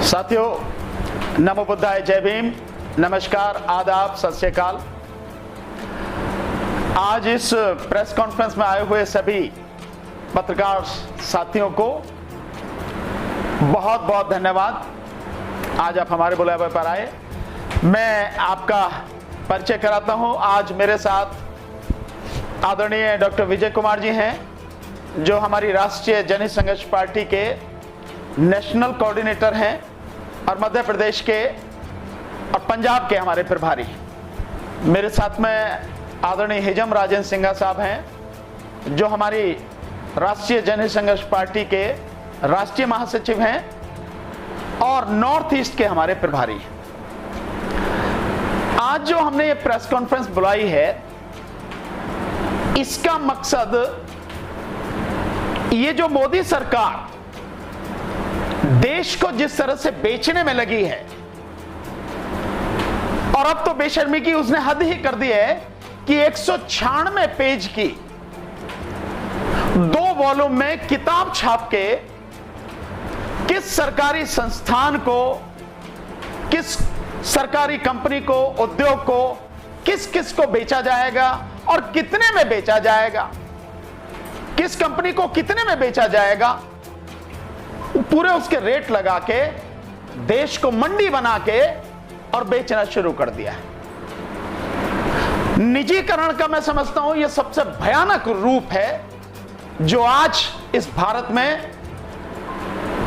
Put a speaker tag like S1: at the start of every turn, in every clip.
S1: साथियों, नमो बुद्धाय, जय भीम, नमस्कार, आदाब, सत श्री अकाल। आज इस प्रेस कॉन्फ्रेंस में आए हुए सभी पत्रकार साथियों को बहुत बहुत धन्यवाद। आज आप हमारे बुलावे पर आए। मैं आपका परिचय कराता हूं। आज मेरे साथ आदरणीय डॉक्टर विजय कुमार जी हैं, जो हमारी राष्ट्रीय जनहित संघर्ष पार्टी के नेशनल कोऑर्डिनेटर हैं और मध्य प्रदेश के और पंजाब के हमारे प्रभारी हैं। मेरे साथ में आदरणीय हिजम राजेंद्र सिंघा साहब हैं, जो हमारी राष्ट्रीय जनहित संघर्ष पार्टी के राष्ट्रीय महासचिव हैं और नॉर्थ ईस्ट के हमारे प्रभारी हैं। आज जो हमने ये प्रेस कॉन्फ्रेंस बुलाई है, इसका मकसद ये जो मोदी सरकार देश को जिस तरह से बेचने में लगी है, और अब तो बेशर्मी की उसने हद ही कर दी है कि 196 पेज की 2 वॉल्यूम में किताब छाप के किस सरकारी संस्थान को, किस सरकारी कंपनी को, उद्योग को, किस किस को बेचा जाएगा और कितने में बेचा जाएगा, किस कंपनी को कितने में बेचा जाएगा, पूरे उसके रेट लगा के देश को मंडी बना के और बेचना शुरू कर दिया है। निजीकरण का मैं समझता हूं यह सबसे भयानक रूप है जो आज इस भारत में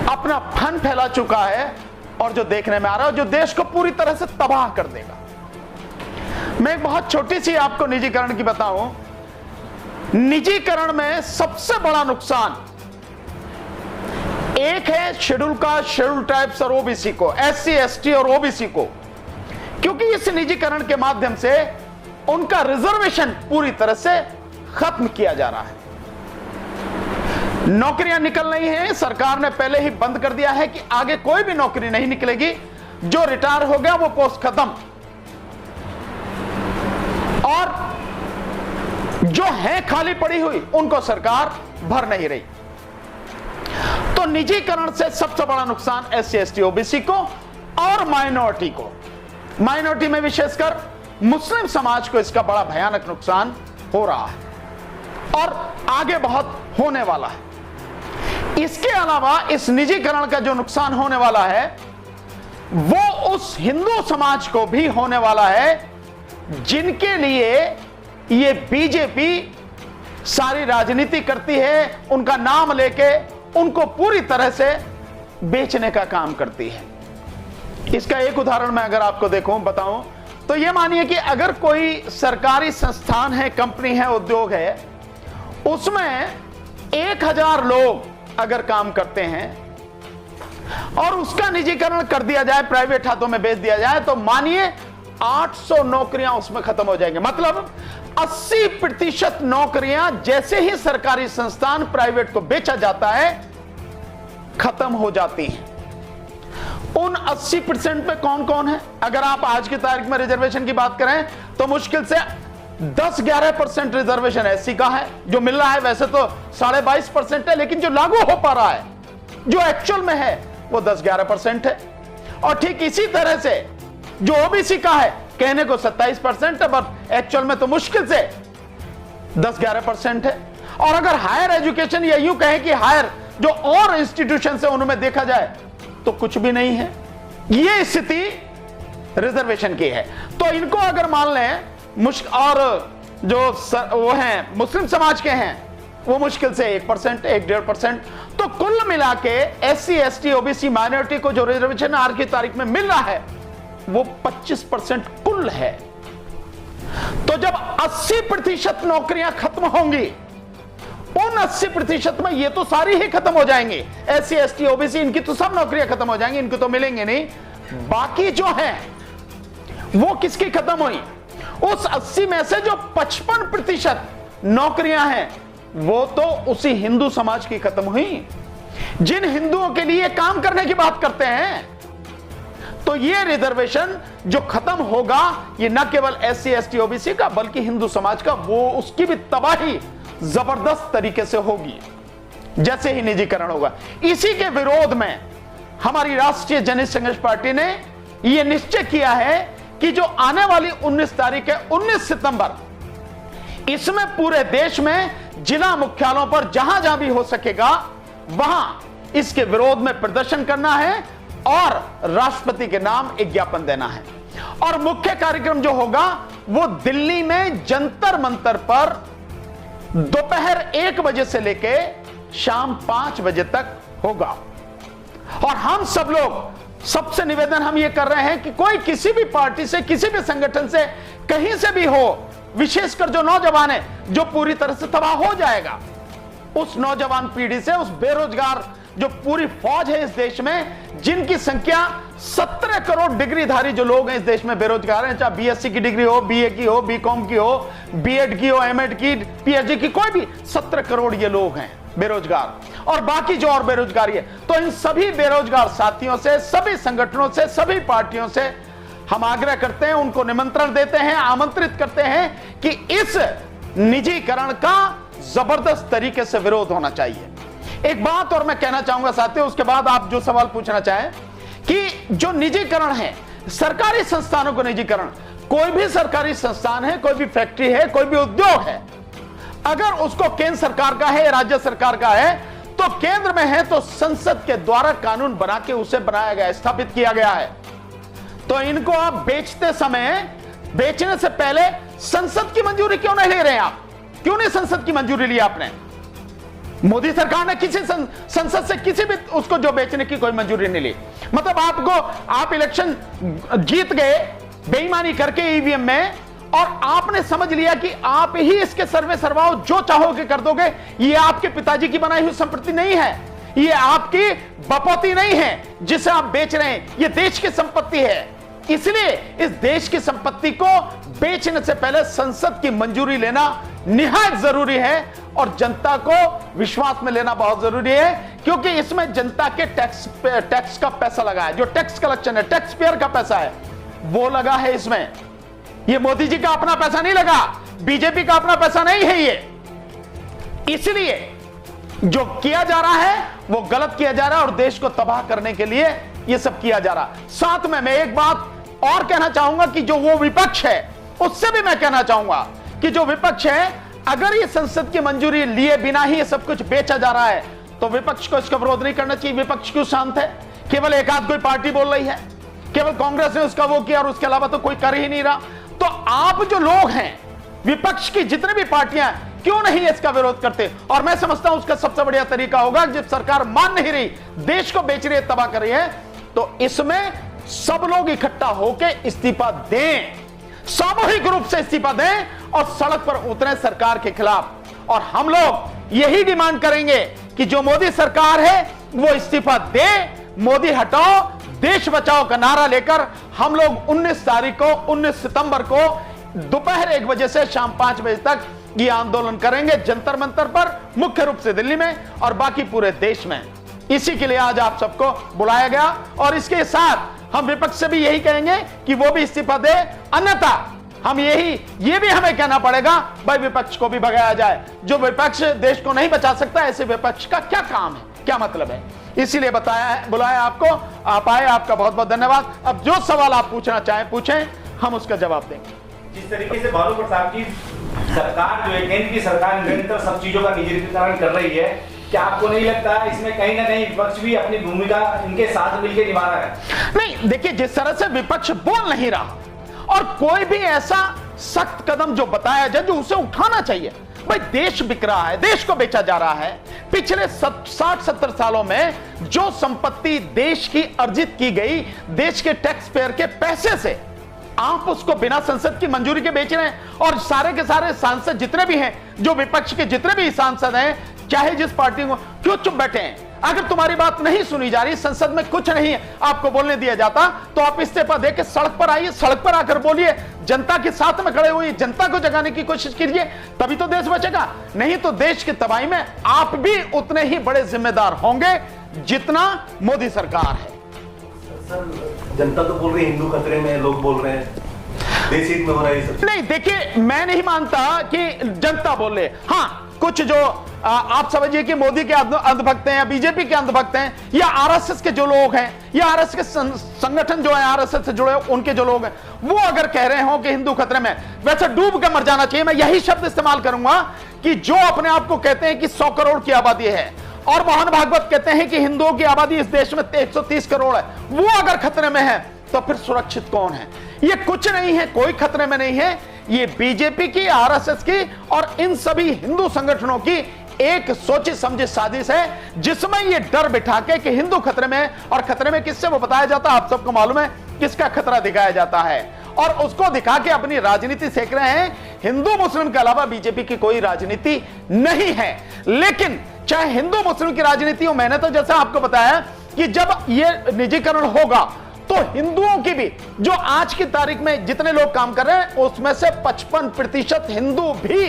S1: अपना फन फैला चुका है और जो देखने में आ रहा है, जो देश को पूरी तरह से तबाह कर देगा। मैं एक बहुत छोटी सी आपको निजीकरण की बताऊं। निजीकरण में सबसे बड़ा नुकसान एक है शेड्यूल का, शेड्यूल ट्राइब्स और ओबीसी को, एससी, एसटी और ओबीसी को, क्योंकि इस निजीकरण के माध्यम से उनका रिजर्वेशन पूरी तरह से खत्म किया जा रहा है। नौकरियां निकल रही हैं, सरकार ने पहले ही बंद कर दिया है कि आगे कोई भी नौकरी नहीं निकलेगी। जो रिटायर हो गया वो पोस्ट खत्म, और जो है खाली पड़ी हुई उनको सरकार भर नहीं रही। तो निजीकरण से सबसे बड़ा नुकसान एससी, एसटी, ओबीसी को और माइनॉरिटी को, माइनॉरिटी में विशेषकर मुस्लिम समाज को इसका बड़ा भयानक नुकसान हो रहा है और आगे बहुत होने वाला है। इसके अलावा इस निजीकरण का जो नुकसान होने वाला है वो उस हिंदू समाज को भी होने वाला है जिनके लिए ये बीजेपी सारी राजनीति करती है, उनका नाम लेके उनको पूरी तरह से बेचने का काम करती है। इसका एक उदाहरण मैं अगर आपको देखूं, बताऊं, तो ये मानिए कि अगर कोई सरकारी संस्थान है, कंपनी है, उद्योग है, उसमें 1000 लोग अगर काम करते हैं और उसका निजीकरण कर दिया जाए, प्राइवेट हाथों में बेच दिया जाए, तो मानिए 800 नौकरियां उसमें खत्म हो जाएंगी। मतलब 80% नौकरियां जैसे ही सरकारी संस्थान प्राइवेट को बेचा जाता है खत्म हो जाती हैं। उन 80% पे कौन कौन है? अगर आप आज की तारीख में रिजर्वेशन की बात करें तो मुश्किल से 10-11% रिजर्वेशन एससी का है जो मिल रहा है। वैसे तो 22.5% है, लेकिन जो लागू हो पा रहा है, जो एक्चुअल में है, वो 10-11% है। और ठीक इसी तरह से जो ओबीसी का है, कहने को 27% है, पर एक्चुअल में तो मुश्किल से 10-11% है। और अगर हायर एजुकेशन या यूं कहें कि हायर जो और इंस्टीट्यूशन है उनमें देखा जाए तो कुछ भी नहीं है। यह स्थिति रिजर्वेशन की है। तो इनको अगर मान लें और जो वो हैं मुस्लिम समाज के हैं वो मुश्किल से 1%, 1-1.5%। तो कुल मिला के एससी, एसटी, ओबीसी, माइनॉरिटी को जो रिजर्वेशन आज की तारीख में मिल रहा है वो 25% कुल है। तो जब 80% नौकरियां खत्म होंगी, उन 80% में ये तो सारी ही खत्म हो जाएंगी। एससी, एसटी, ओबीसी, इनकी तो सब नौकरियां खत्म हो जाएंगी, इनको तो मिलेंगे नहीं। बाकी जो है वो किसकी खत्म हुई? उस 80 में से जो 55% नौकरियां हैं वो तो उसी हिंदू समाज की खत्म हुई, जिन हिंदुओं के लिए काम करने की बात करते हैं। तो ये रिजर्वेशन जो खत्म होगा, ये न केवल एससी, एसटी, ओबीसी का बल्कि हिंदू समाज का, वो उसकी भी तबाही जबरदस्त तरीके से होगी जैसे ही निजीकरण होगा। इसी के विरोध में हमारी राष्ट्रीय जनहित संघर्ष पार्टी ने यह निश्चय किया है कि जो आने वाली 19 तारीख है, 19 सितंबर, इसमें पूरे देश में जिला मुख्यालयों पर जहां जहां भी हो सकेगा वहां इसके विरोध में प्रदर्शन करना है और राष्ट्रपति के नाम एक ज्ञापन देना है। और मुख्य कार्यक्रम जो होगा वो दिल्ली में जंतर मंतर पर दोपहर 1 बजे से लेके शाम 5 बजे तक होगा। और हम सब लोग सबसे निवेदन हम ये कर रहे हैं कि कोई किसी भी पार्टी से, किसी भी संगठन से, कहीं से भी हो, विशेषकर जो नौजवान है जो पूरी तरह से तबाह हो जाएगा, उस नौजवान पीढ़ी से, उस बेरोजगार जो पूरी फौज है इस देश में, जिनकी संख्या 17 करोड़ डिग्रीधारी जो लोग हैं इस देश में बेरोजगार हैं, चाहे बीएससी की डिग्री हो, बीए की हो, बीकॉम की हो, बीएड की हो, एमएड की, पीएचडी की, कोई भी 17 करोड़ ये लोग हैं बेरोजगार, और बाकी जो और बेरोजगारी है। तो इन सभी बेरोजगार साथियों से, सभी संगठनों से, सभी पार्टियों से हम आग्रह करते हैं, उनको निमंत्रण देते हैं, आमंत्रित करते हैं कि इस निजीकरण का जबरदस्त तरीके से विरोध होना चाहिए। एक बात और मैं कहना चाहूंगा साथियों, उसके बाद आप जो सवाल पूछना चाहें, कि जो निजीकरण है, सरकारी संस्थानों को निजीकरण, कोई भी सरकारी संस्थान है, कोई भी फैक्ट्री है, कोई भी उद्योग है, अगर उसको केंद्र सरकार का है, राज्य सरकार का है, तो केंद्र में है तो संसद के द्वारा कानून बना के उसे बनाया गया, स्थापित किया गया है। तो इनको आप बेचते समय, बेचने से पहले संसद की मंजूरी क्यों नहीं ले रहे हैं आप? क्यों नहीं संसद की मंजूरी ली आपने? मोदी सरकार ने किसी संसद से किसी भी उसको जो बेचने की कोई मंजूरी नहीं ली। मतलब आप इलेक्शन जीत गए बेईमानी करके ईवीएम में, और आपने समझ लिया कि आप ही इसके सर्वे सर्वाओ जो चाहोगे कर दोगे। ये आपके पिताजी की बनाई हुई संपत्ति नहीं है, ये आपकी बपौती नहीं है जिसे आप बेच रहे हैं, ये देश की संपत्ति है। इसलिए इस देश की संपत्ति को बेचने से पहले संसद की मंजूरी लेना निहायत जरूरी है, और जनता को विश्वास में लेना बहुत जरूरी है, क्योंकि इसमें जनता के टैक्स का पैसा लगा है, जो टैक्स कलेक्शन है, टैक्स पेयर का पैसा है, वो लगा है इसमें। ये मोदी जी का अपना पैसा नहीं लगा, बीजेपी का अपना पैसा नहीं है ये। इसलिए जो किया जा रहा है वो गलत किया जा रहा है, और देश को तबाह करने के लिए ये सब किया जा रहा है। साथ में मैं एक बात और कहना चाहूंगा कि जो वो विपक्ष है, उससे भी मैं कहना चाहूंगा कि जो विपक्ष है, अगर ये संसद की मंजूरी लिए बिना ही ये सब कुछ बेचा जा रहा है, तो विपक्ष को इसका विरोध नहीं करना चाहिए। विपक्ष क्यों शांत है? केवल एक आध कोई पार्टी बोल रही है, केवल कांग्रेस ने उसका वो किया और उसके अलावा तो कोई कर ही नहीं रहा। तो आप जो लोग हैं, विपक्ष की जितने भी पार्टियां, क्यों नहीं इसका विरोध करते? और मैं समझता हूं उसका सबसे बढ़िया तरीका होगा, जब सरकार मान नहीं रही, देश को बेच रही है, तबाह कर रही है, तो इसमें सब लोग इकट्ठा होकर इस्तीफा दें, सामूहिक रूप से इस्तीफा दें और सड़क पर उतरे सरकार के खिलाफ। और हम लोग यही डिमांड करेंगे कि जो मोदी सरकार है वो इस्तीफा दे, मोदी हटाओ, देश बचाओ का नारा लेकर हम लोग 19 तारीख को, 19 सितंबर को दोपहर 1 बजे से शाम 5 बजे तक ये आंदोलन करेंगे, जंतर मंतर पर, मुख्य रूप से दिल्ली में और बाकी पूरे देश में। इसी के लिए आज आप सबको बुलाया गया, और इसके साथ हम विपक्ष से भी यही कहेंगे कि वो भी इस्तीफा दे, अन्यथा हम ये भी हमें कहना पड़ेगा, भाई विपक्ष को भी भगाया जाए। जो विपक्ष देश को नहीं बचा सकता, ऐसे विपक्ष का क्या काम है, क्या मतलब है? इसीलिए बुलाया आपको, आप आए, आपका बहुत बहुत धन्यवाद। अब जो सवाल आप पूछना चाहें पूछें, हम उसका जवाब देंगे।
S2: जिस तरीके से भानु प्रताप की सरकार जो है, केंद्र की सरकार निरंतर सब चीजों का निजीकरण कर रही है, क्या आपको नहीं लगता इसमें कहीं ना कहीं विपक्ष भी अपनी भूमिका इनके साथ मिलकर निभा रहा है?
S1: नहीं, देखिए, जिस तरह से विपक्ष बोल नहीं रहा और कोई भी ऐसा सख्त कदम जो बताया जाए जो उसे उठाना चाहिए। भाई देश बिक रहा है, देश को बेचा जा रहा है। पिछले 60-70 सालों में जो संपत्ति देश की अर्जित की गई, देश के टैक्स पेयर के पैसे से, आप उसको बिना संसद की मंजूरी के बेच रहे हैं। और सारे के सारे सांसद जितने भी हैं, जो विपक्ष के जितने भी सांसद हैं, चाहे जिस पार्टी को, क्यों चुप बैठे हैं? अगर तुम्हारी बात नहीं सुनी जा रही, संसद में कुछ नहीं है आपको बोलने दिया जाता, तो आप इस्तीफा देकर सड़क पर आइए, सड़क पर आकर बोलिए, जनता के साथ में खड़े हुए जनता को जगाने की कोशिश कीजिए, तभी तो देश बचेगा। नहीं तो देश की तबाही में आप भी उतने ही बड़े जिम्मेदार होंगे जितना मोदी सरकार है।
S3: सर, जनता तो बोल रही है हिंदू खतरे में, लोग बोल रहे हैं देश हित में हो रहा है।
S1: नहीं, देखिए, मैं नहीं मानता कि जनता बोले। हाँ, कुछ जो आप समझिए कि मोदी के अंधभक्त हैं या बीजेपी के अंधभक्त हैं या आरएसएस के जो लोग हैं या आरएसएस के संगठन जो है आरएसएस से जुड़े उनके जो लोग हैं, वो अगर कह रहे हो कि हिंदू खतरे में, वैसे डूब के मर जाना चाहिए। मैं यही शब्द इस्तेमाल करूंगा कि जो अपने आप को कहते हैं कि 100 करोड़ की आबादी है और मोहन भागवत कहते हैं कि हिंदुओं की आबादी इस देश में 130 करोड़ है, वो अगर खतरे में है तो फिर सुरक्षित कौन है? ये कुछ नहीं है, कोई खतरे में नहीं है। ये बीजेपी की, आरएसएस की और इन सभी हिंदू संगठनों की एक सोची समझी साजिश है, जिसमें ये डर बिठा के कि हिंदू खतरे में, और खतरे में किससे वो बताया जाता है, आप सबको मालूम है किसका खतरा दिखाया जाता है, और उसको दिखा के अपनी राजनीति सेक रहे हैं। हिंदू मुस्लिम के अलावा बीजेपी की कोई राजनीति नहीं है। लेकिन चाहे हिंदू मुस्लिम की राजनीति हो, मैंने तो जैसा आपको बताया कि जब ये निजीकरण होगा तो हिंदुओं की भी, जो आज की तारीख में जितने लोग काम कर रहे हैं उसमें से 55% हिंदू भी,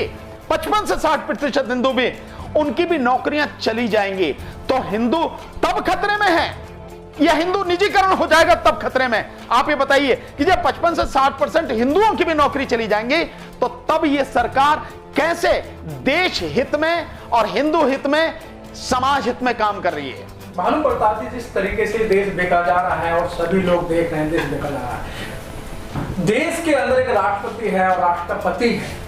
S1: 55 से 60% हिंदू भी, उनकी भी नौकरियां चली जाएंगी। तो हिंदू तब खतरे में है या हिंदू निजीकरण हो जाएगा तब खतरे में? आप ये बताइए कि जब 55 से 60% हिंदुओं की भी नौकरी चली जाएंगी तो तब ये सरकार कैसे देश हित में और हिंदू हित में, समाज हित में काम कर रही है?
S4: भानु प्रताप जी, जिस तरीके से देश बेका जा रहा है और सभी लोग देख रहे हैं देश बेका जा रहा है, देश के अंदर एक राष्ट्रपति है और राष्ट्रपति है,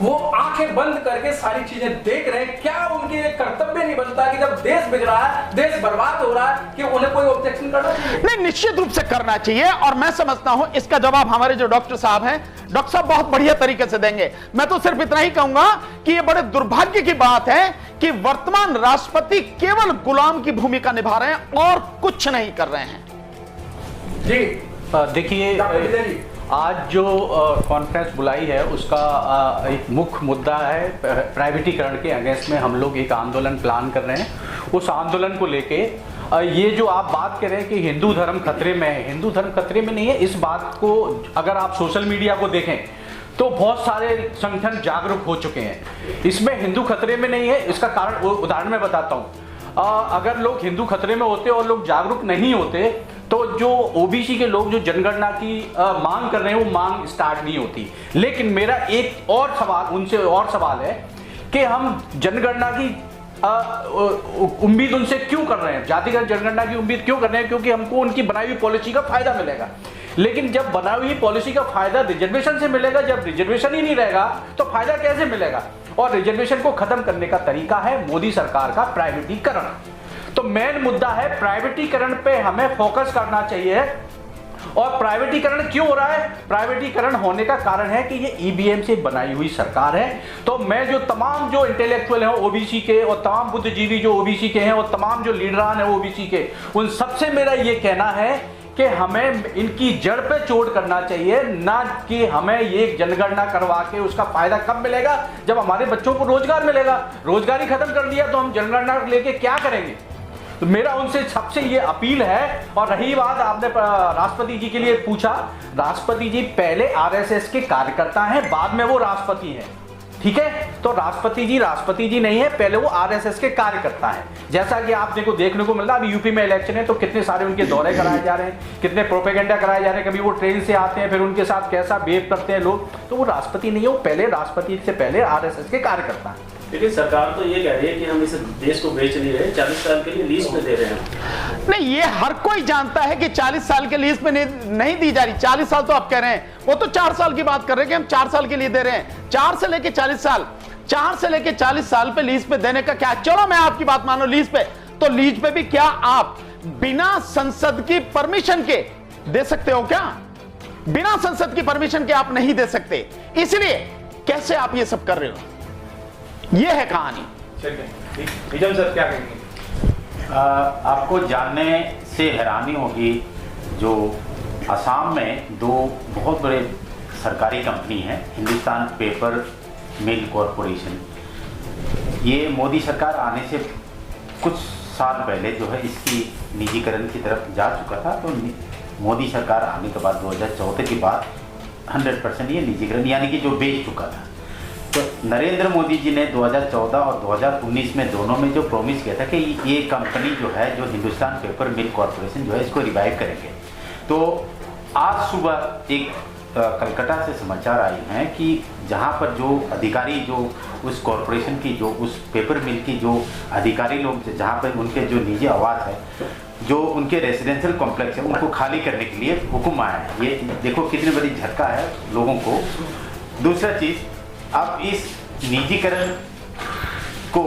S4: वो आंखें बंद करके सारी चीजें देख रहे हैं। क्या उनके एक कर्तव्य नहीं बनता कि जब देश बिगड़ रहा है, देश बर्बाद हो रहा है, कि उन्हें कोई ऑब्जेक्शन करना चाहिए?
S1: नहीं, निश्चित रूप से करना चाहिए। और मैं समझता हूं इसका जवाब हमारे जो डॉक्टर साहब हैं, डॉक्टर साहब बहुत बढ़िया तरीके से देंगे। मैं तो सिर्फ इतना ही कहूंगा कि यह बड़े दुर्भाग्य की बात है कि वर्तमान राष्ट्रपति केवल गुलाम की भूमिका निभा रहे हैं और कुछ नहीं कर रहे हैं।
S4: जी
S5: देखिए, आज जो कॉन्फ्रेंस बुलाई है उसका एक मुख्य मुद्दा है प्राइवेटीकरण के अगेंस्ट में हम लोग एक आंदोलन प्लान कर रहे हैं। उस आंदोलन को लेके ये जो आप बात कर रहे हैं कि हिंदू धर्म खतरे में है, हिंदू धर्म खतरे में नहीं है। इस बात को अगर आप सोशल मीडिया को देखें तो बहुत सारे संगठन जागरूक हो चुके हैं। इसमें हिंदू खतरे में नहीं है, इसका कारण उदाहरण मैं बताता हूँ। अगर लोग हिंदू खतरे में होते और लोग जागरूक नहीं होते तो जो ओबीसी के लोग जो जनगणना की मांग कर रहे हैं वो मांग स्टार्ट नहीं होती। लेकिन मेरा एक और सवाल उनसे और सवाल है कि हम जनगणना की उम्मीद उनसे क्यों कर रहे हैं, जातिगत जनगणना की उम्मीद क्यों कर रहे हैं? क्योंकि हमको उनकी बनाई हुई पॉलिसी का फायदा मिलेगा। लेकिन जब बनाई हुई पॉलिसी का फायदा रिजर्वेशन से मिलेगा, जब रिजर्वेशन ही नहीं रहेगा तो फायदा कैसे मिलेगा? और रिजर्वेशन को खत्म करने का तरीका है मोदी सरकार का प्राइवेटीकरण। तो मेन मुद्दा है प्राइवेटीकरण पे हमें फोकस करना चाहिए। और प्राइवेटीकरण क्यों हो रहा है? प्राइवेटीकरण होने का कारण है कि ये ईवीएम से बनाई हुई सरकार है। तो मैं जो तमाम जो इंटेलेक्चुअल हैं ओबीसी के और तमाम बुद्धिजीवी जो ओबीसी के हैं और तमाम जो लीडरान हैं ओबीसी के, उन सबसे मेरा ये कहना है कि हमें इनकी जड़ पे चोट करना चाहिए, ना कि हमें ये जनगणना करवा के उसका फायदा कब मिलेगा? जब हमारे बच्चों को रोजगार मिलेगा। रोजगार ही खत्म कर दिया तो हम जनगणना लेके क्या करेंगे? तो मेरा उनसे सबसे ये अपील है। और रही बात आपने राष्ट्रपति जी के लिए पूछा, राष्ट्रपति जी पहले आरएसएस के कार्यकर्ता हैं, बाद में वो राष्ट्रपति हैं, ठीक है? तो राष्ट्रपति जी नहीं है, पहले वो आरएसएस के कार्यकर्ता हैं। जैसा कि आपने को देखने को मिल रहा है, अभी यूपी में इलेक्शन है तो कितने सारे उनके दौरे कराए जा रहे हैं, कितने प्रोपेगेंडा कराए जा रहे हैं। कभी वो ट्रेन से आते हैं, फिर उनके साथ कैसा बिहेव करते हैं लोग। तो वो राष्ट्रपति नहीं है, वो पहले राष्ट्रपति से पहले आरएसएस के कार्यकर्ता हैं।
S6: लेकिन सरकार तो ये कह रही है कि हम इस देश को बेच नहीं रहे, 40 साल के लिए लीज में दे रहे हैं।
S1: नहीं, ये हर कोई जानता है कि 40 साल के लीज में नहीं दी जा रही। 40 साल तो आप कह रहे हैं, वो तो 4 साल की बात कर रहे हैं कि हम 4 साल के लिए दे रहे हैं। 4 से लेके 40 साल, 4 से लेके 40 साल पे लीज पे देने का क्या? चलो मैं आपकी बात मानो लीज पे, तो लीज पे भी क्या आप बिना संसद की परमिशन के दे सकते हो क्या? बिना संसद की परमिशन के आप नहीं दे सकते। इसलिए कैसे आप ये सब कर रहे हो? ये है कहानी।
S2: निजाम सर क्या कहेंगे?
S7: आपको जानने से हैरानी होगी, जो असम में 2 बहुत बड़े सरकारी कंपनी हैं, हिंदुस्तान पेपर मिल कॉरपोरेशन, ये मोदी सरकार आने से कुछ साल पहले जो है इसकी निजीकरण की तरफ जा चुका था। तो मोदी सरकार आने के बाद 2014 के बाद 100% ये निजीकरण यानी कि जो बेच चुका था। तो नरेंद्र मोदी जी ने 2014 और 2019 में दोनों में जो प्रॉमिस किया था कि ये कंपनी जो है, जो हिंदुस्तान पेपर मिल कॉरपोरेशन जो है, इसको रिवाइव करेंगे। तो आज सुबह एक कलकत्ता से समाचार आए हैं कि जहाँ पर जो अधिकारी जो उस कॉरपोरेशन की जो उस पेपर मिल की जो अधिकारी लोग जहाँ पर उनके जो निजी आवास है जो उनके रेजिडेंशियल कॉम्प्लेक्स है उनको खाली करने के लिए हुक्म आया है। ये देखो कितनी बड़ी झटका है लोगों को। दूसरा चीज़, अब इस निजीकरण को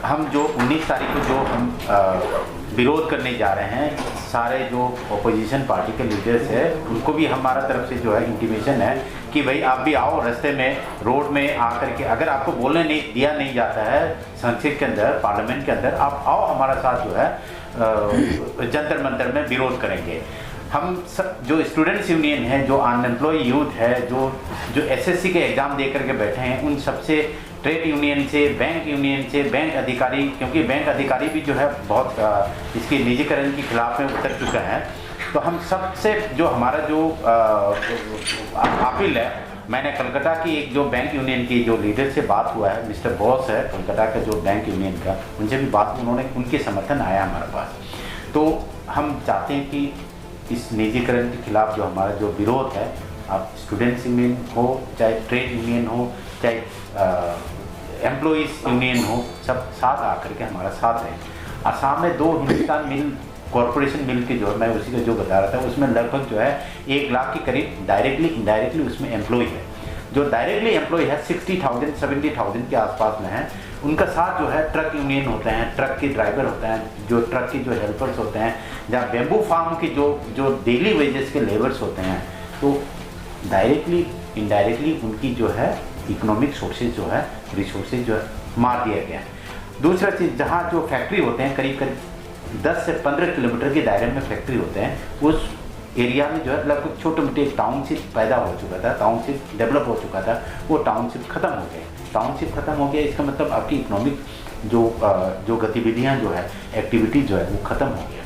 S7: हम जो 19 तारीख को जो हम विरोध करने जा रहे हैं, सारे जो अपोजिशन पार्टी के लीडर्स हैं उनको भी हमारा तरफ से जो है इंटीमेशन है कि भाई आप भी आओ, रास्ते में रोड में आकर के अगर आपको बोलने नहीं दिया नहीं जाता है संसद के अंदर, पार्लियामेंट के अंदर, आप आओ हमारा साथ जो है जंतर मंतर में विरोध करेंगे। हम सब जो स्टूडेंट्स यूनियन है, जो अनएम्प्लॉय यूथ है, जो एसएससी के एग्ज़ाम दे करके बैठे हैं, उन सबसे ट्रेड यूनियन से, बैंक यूनियन से, बैंक अधिकारी, क्योंकि बैंक अधिकारी भी जो है बहुत इसकी निजीकरण के खिलाफ में उतर चुका है। तो हम सबसे जो हमारा जो अपील है, मैंने कलकत्ता की एक जो बैंक यूनियन की जो लीडर से बात हुआ है, मिस्टर बॉस है कलकत्ता का जो बैंक यूनियन का, उनसे भी बात, उन्होंने उनके समर्थन आया हमारे पास। तो हम चाहते हैं कि इस निजीकरण के खिलाफ जो हमारा जो विरोध है, आप स्टूडेंट्स यूनियन हो, चाहे ट्रेड यूनियन हो, चाहे एम्प्लॉइज यूनियन हो, सब साथ आकर के हमारा साथ है। असम में 2 हिंदुस्तान मिल कॉरपोरेशन मिल के जो है, मैं उसी का जो बता रहा था, उसमें लगभग जो है 1 लाख के करीब डायरेक्टली इनडायरेक्टली उसमें एम्प्लॉय है। जो डायरेक्टली एम्प्लॉय है 60,000 70,000 के आसपास में है। उनका साथ जो है ट्रक यूनियन होते हैं, ट्रक के ड्राइवर होते हैं, जो ट्रक के जो हेल्पर्स होते हैं, जहाँ बेम्बू फार्म के जो डेली वेजेस के लेबर्स होते हैं, तो डायरेक्टली इनडायरेक्टली उनकी जो है इकोनॉमिक सोर्सेज जो है, रिसोर्सेज जो है मार दिया गया है। दूसरा चीज़, जहाँ जो फैक्ट्री होते हैं करीब 10 से 15 किलोमीटर के दायरे में फैक्ट्री होते हैं, उस एरिया में जो है लगभग छोटे मोटे एक टाउनशिप पैदा हो चुका था, टाउनशिप डेवलप हो चुका था, वो टाउनशिप ख़त्म हो गए। टाउनशिप ख़त्म हो गया, इसका मतलब आपकी इकोनॉमिक जो गतिविधियाँ जो है, एक्टिविटी जो है, वो ख़त्म हो गया।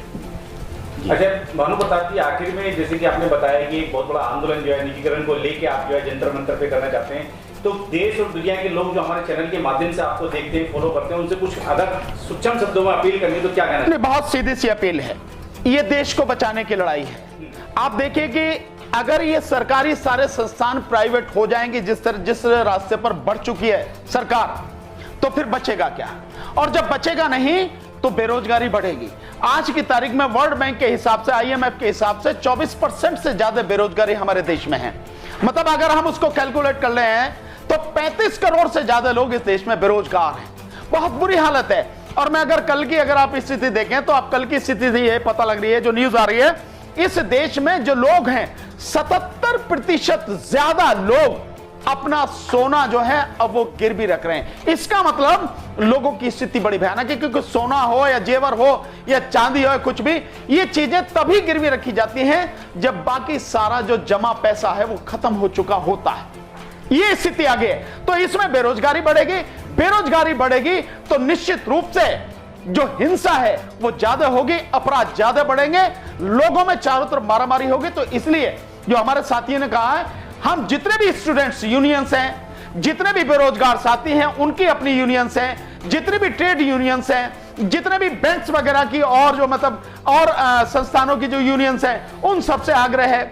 S2: अच्छा भानु प्रताप जी, आखिर में जैसे कि आपने बताया कि एक बहुत बड़ा आंदोलन जो है निजीकरण को लेके आप जो है जंतर मंतर पे करना चाहते हैं, तो देश और दुनिया के लोग जो हमारे चैनल के माध्यम से आपको देखते हैं, फॉलो करते हैं, उनसे कुछ अगर सूक्ष्म शब्दों में अपील करनी तो क्या कहना चाहिए?
S1: बहुत सीधी सी अपील है, ये देश को बचाने की लड़ाई है। आप देखिए कि अगर ये सरकारी सारे संस्थान प्राइवेट हो जाएंगे जिस रास्ते पर बढ़ चुकी है सरकार, तो फिर बचेगा क्या? और जब बचेगा नहीं तो बेरोजगारी बढ़ेगी। आज की तारीख में वर्ल्ड बैंक के हिसाब से, IMF के हिसाब से 24% से ज्यादा बेरोजगारी हमारे देश में है। मतलब अगर हम उसको कैलकुलेट कर रहे हैं तो 35 करोड़ से ज्यादा लोग इस देश में बेरोजगार हैं। बहुत बुरी हालत है। और मैं अगर आप स्थिति देखें तो आप कल की स्थिति ये पता लग रही है, जो न्यूज आ रही है, इस देश में जो लोग हैं 77% ज्यादा लोग अपना सोना जो है अब वो गिरवी रख रहे हैं। इसका मतलब लोगों की स्थिति बड़ी भयानक है, क्योंकि सोना हो या जेवर हो या चांदी हो, कुछ भी, ये चीजें तभी गिरवी रखी जाती हैं जब बाकी सारा जो जमा पैसा है वो खत्म हो चुका होता है। ये स्थिति आ गई है। तो इसमें बेरोजगारी बढ़ेगी तो निश्चित रूप से जो हिंसा है वो ज्यादा होगी, अपराध ज्यादा बढ़ेंगे, लोगों में चारों तरफ मारामारी होगी। तो इसलिए जो हमारे साथियों ने कहा है, हम जितने भी स्टूडेंट्स यूनियंस हैं, जितने भी बेरोजगार साथी हैं उनकी अपनी यूनियंस हैं, जितने भी ट्रेड यूनियंस हैं, जितने भी बैंक्स वगैरह की और जो मतलब और संस्थानों की जो यूनियंस हैं, उन सबसे आग्रह है,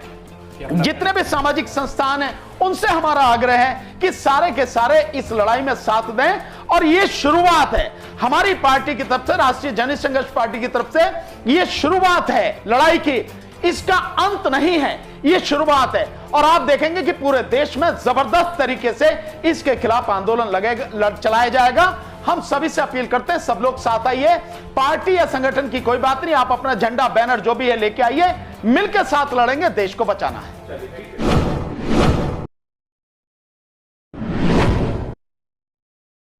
S1: जितने भी सामाजिक संस्थान हैं उनसे हमारा आग्रह है कि सारे के सारे इस लड़ाई में साथ दें। और ये शुरुआत है हमारी पार्टी की तरफ से, राष्ट्रीय जनता संघर्ष पार्टी की तरफ से ये शुरुआत है लड़ाई की, इसका अंत नहीं है, ये शुरुआत है। और आप देखेंगे कि पूरे देश में जबरदस्त तरीके से इसके खिलाफ आंदोलन चलाया जाएगा। हम सभी से अपील करते हैं, सब लोग साथ आइए, पार्टी या संगठन की कोई बात नहीं, आप अपना झंडा बैनर जो भी है लेके आइए, मिलकर साथ लड़ेंगे, देश को बचाना है।